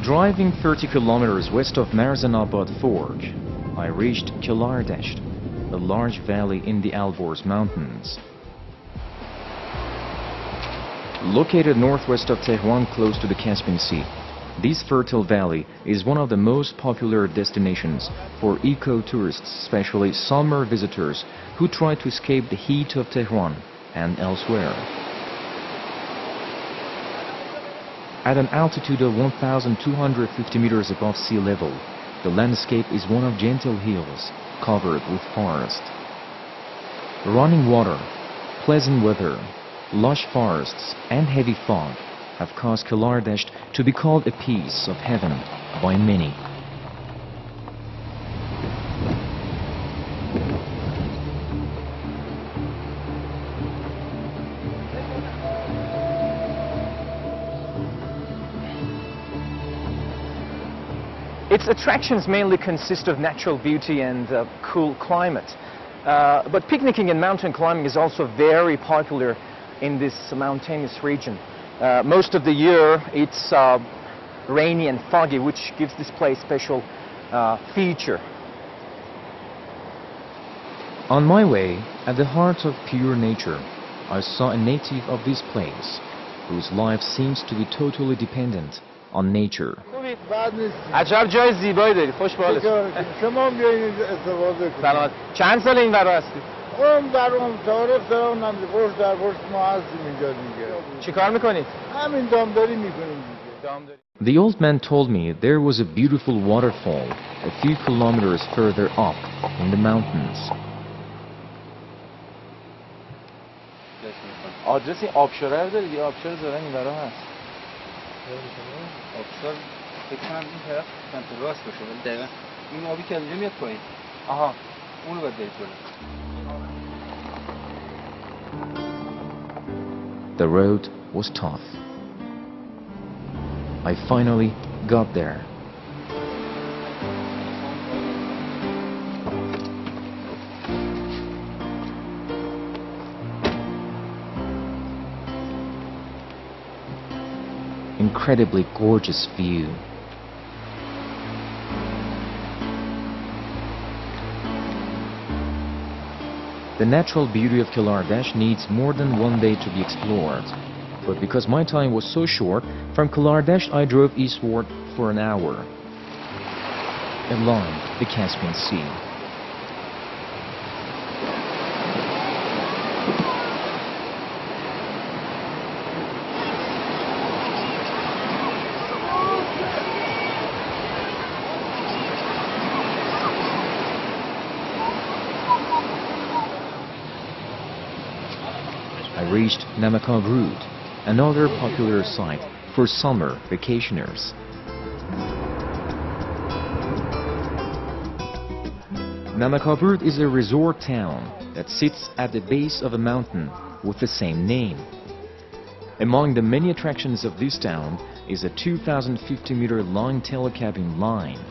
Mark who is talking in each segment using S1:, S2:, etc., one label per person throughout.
S1: Driving 30 kilometers west of Marzanabad Forge, I reached Kolardasht, a large valley in the Alborz Mountains. Located northwest of Tehran close to the Caspian Sea, this fertile valley is one of the most popular destinations for eco-tourists, especially summer visitors who try to escape the heat of Tehran and elsewhere. At an altitude of 1,250 meters above sea level, the landscape is one of gentle hills covered with forest. Running water, pleasant weather, lush forests and heavy fog have caused Kolardasht to be called a piece of heaven by many.
S2: Its attractions mainly consist of natural beauty and cool climate. But picnicking and mountain climbing is also very popular in this mountainous region. Most of the year it's rainy and foggy, which gives this place special feature.
S1: On my way, at the heart of pure nature, I saw a native of this place, whose life seems to be totally dependent on nature.
S2: عجب جای زیبایی دارید. خوش به حالت.
S3: شما بیاین استفاده کنید.
S2: سلامت. چند سال این ورا هستید؟
S3: در اون تاریخ اونم پشت در پشت ما هستیم اینجا دیگه.
S2: چیکار میکنید؟
S3: همین دامداری میکنیم دیگه. دامداری.
S1: The old man told me there was a beautiful waterfall a few kilometers further up in the mountains.
S4: آدرس این آبشاره رو دارید؟ یه آبشار زدن این ورا هست. آبشار فکر کنم این طرف سمت راست باشه ولی دقیقاً این آبی که اینجا میاد پایین. آها اونو باید برید جلو.
S1: The road was tough. I finally got there. Incredibly gorgeous view. The natural beauty of Kolardasht needs more than one day to be explored. But because my time was so short, from Kolardasht I drove eastward for an hour along the Caspian Sea. I reached Namakavrud, another popular site for summer vacationers. Namakavrud is a resort town that sits at the base of a mountain with the same name. Among the many attractions of this town is a 2,050-meter long telecabin line.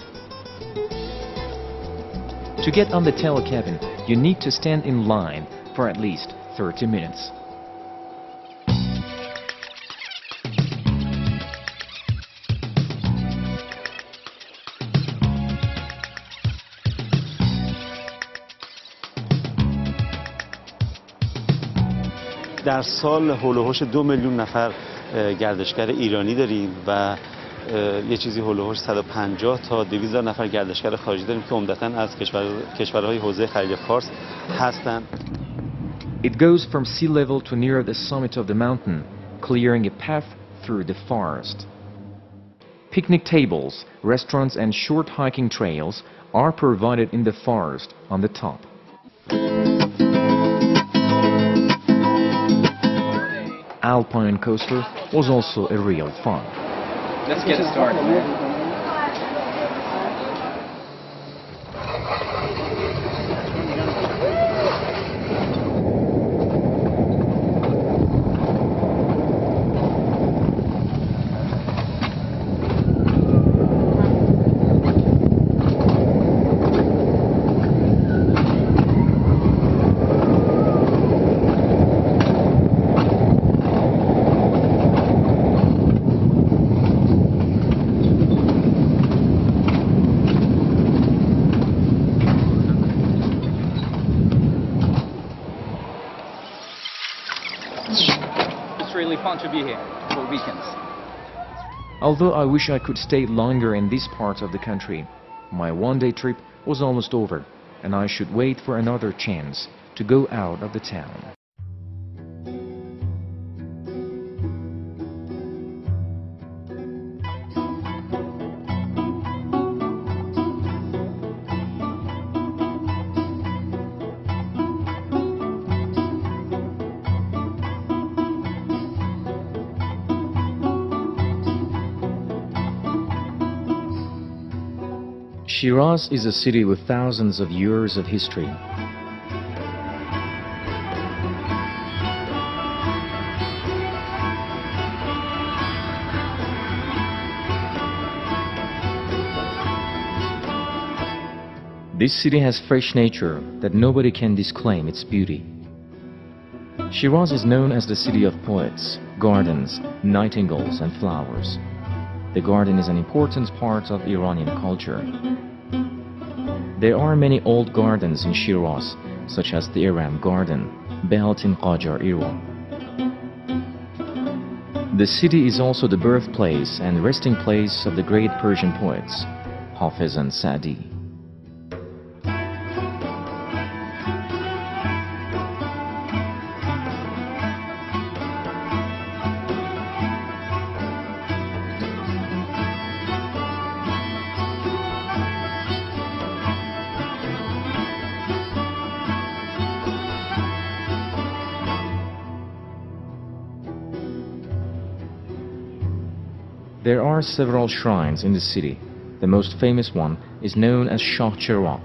S1: To get on the telecabin, you need to stand in line for at least 30 minutes.
S5: در سال هول و هوش 2 میلیون نفر گردشگر ایرانی داریم و یه چیزی هول و هوش 150 تا 200 نفر گردشگر خارجی داریم که عمدتاً از کشورهای حوزه خلیج فارس هستند.
S1: It goes from sea level to near the summit of the mountain, clearing a path through the forest. Picnic tables, restaurants and short hiking trails are provided in the forest on the top. Alpine coaster was also a real fun.
S2: Let's get started.
S4: really fun to be here for weekends.
S1: Although I wish I could stay longer in this part of the country, my one-day trip was almost over, and I should wait for another chance to go out of the town. Shiraz is a city with thousands of years of history. This city has fresh nature that nobody can disclaim its beauty. Shiraz is known as the city of poets, gardens, nightingales and flowers. The garden is an important part of Iranian culture. There are many old gardens in Shiraz, such as the Iram Garden, Behatin Qajar Iran. The city is also the birthplace and resting place of the great Persian poets, Hafiz and Sa'di. There are several shrines in the city. The most famous one is known as Shah Chiragh.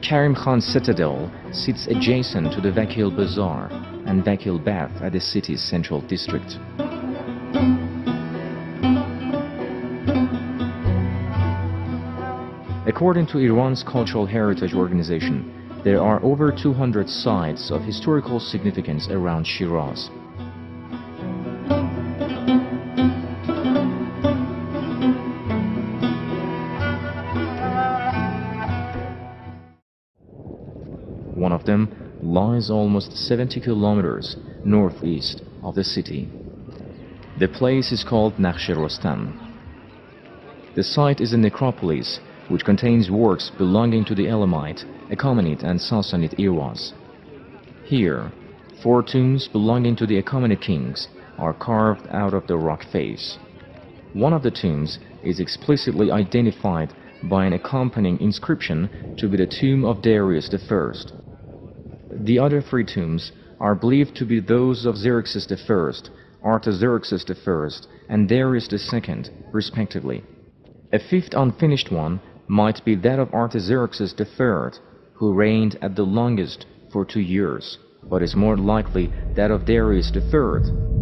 S1: Karim Khan Citadel sits adjacent to the Vakil Bazaar and Vakil Bath at the city's central district. According to Iran's Cultural Heritage Organization, there are over 200 sites of historical significance around Shiraz. One of them lies almost 70 kilometers northeast of the city. The place is called Nakhshe-Rostam. The site is a necropolis which contains works belonging to the Elamite, Achaemenid and Sassanid eras. Here, 4 tombs belonging to the Achaemenid kings are carved out of the rock face. One of the tombs is explicitly identified by an accompanying inscription to be the tomb of Darius I. The other 3 tombs are believed to be those of Xerxes I, Artaxerxes I, and Darius II, respectively. A 5th unfinished one might be that of Artaxerxes III, who reigned at the longest for 2 years, but is more likely that of Darius III.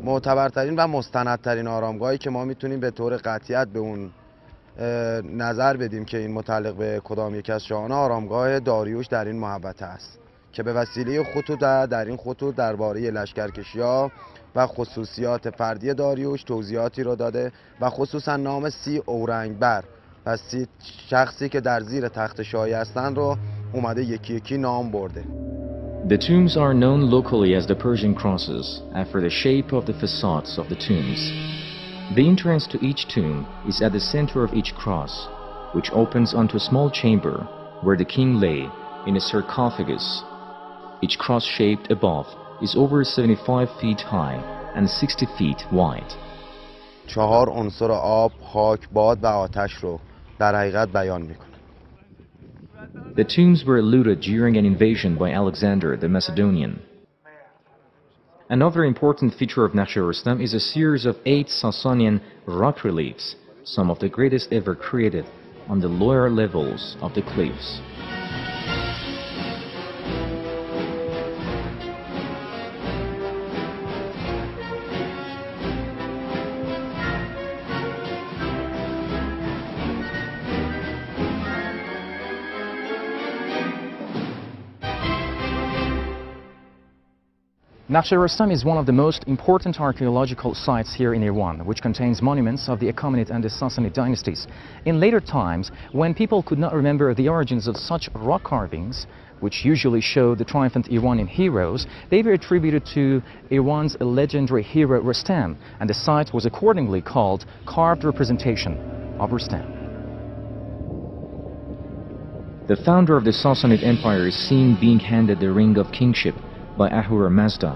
S3: معتبرترین و مستندترین آرامگاهی که ما میتونیم به طور قطعیت به اون نظر بدیم که این متعلق به کدام یک از شاهان، آرامگاه داریوش در این محوطه است که به وسیله خطوط در این خطوط درباره لشکرکشی‌ها و خصوصیات فردی داریوش توضیحاتی رو داده و خصوصا نام 30 اورنگبر و 30 شخصی که در زیر تخت شاهی هستند رو اومده یکی یکی نام برده.
S1: The tombs are known locally as the Persian crosses, after the shape of the facades of the tombs. The entrance to each tomb is at the center of each cross, which opens onto a small chamber where the king lay in a sarcophagus. Each cross shaped above is over 75 feet high and 60 feet wide.
S3: 4 عنصر آب، خاک، باد و آتش رو در حقیقت بیان میکنه.
S1: The tombs were looted during an invasion by Alexander the Macedonian. Another important feature of Nakhshe-Rostam is a series of 8 Sasanian rock reliefs, some of the greatest ever created, on the lower levels of the cliffs.
S2: Rustam is one of the most important archaeological sites here in Iran, which contains monuments of the Achaemenid and the Sassanid dynasties. In later times, when people could not remember the origins of such rock carvings, which usually show the triumphant Iranian heroes, they were attributed to Iran's legendary hero Rustam, and the site was accordingly called Carved Representation of Rustam.
S1: The founder of the Sassanid Empire is seen being handed the ring of kingship by Ahura Mazda.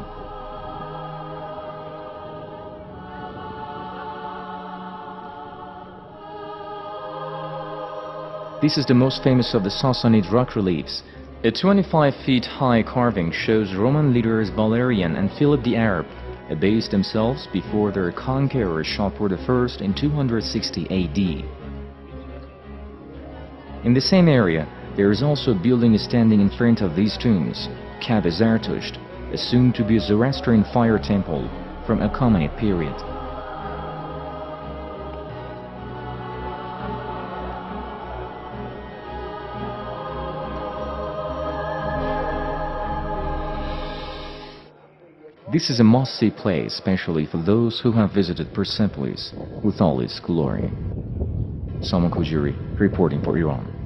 S1: This is the most famous of the Sassanid rock reliefs. A 25 feet high carving shows Roman leaders Valerian and Philip the Arab abased themselves before their conqueror Shapur I in 260 AD. In the same area, there is also a building standing in front of these tombs, Kabe Zartusht, assumed to be a Zoroastrian fire temple from Achaemenid period. This is a must-see place, especially for those who have visited Persepolis with all its glory. Salman Kujuri, reporting for Iran.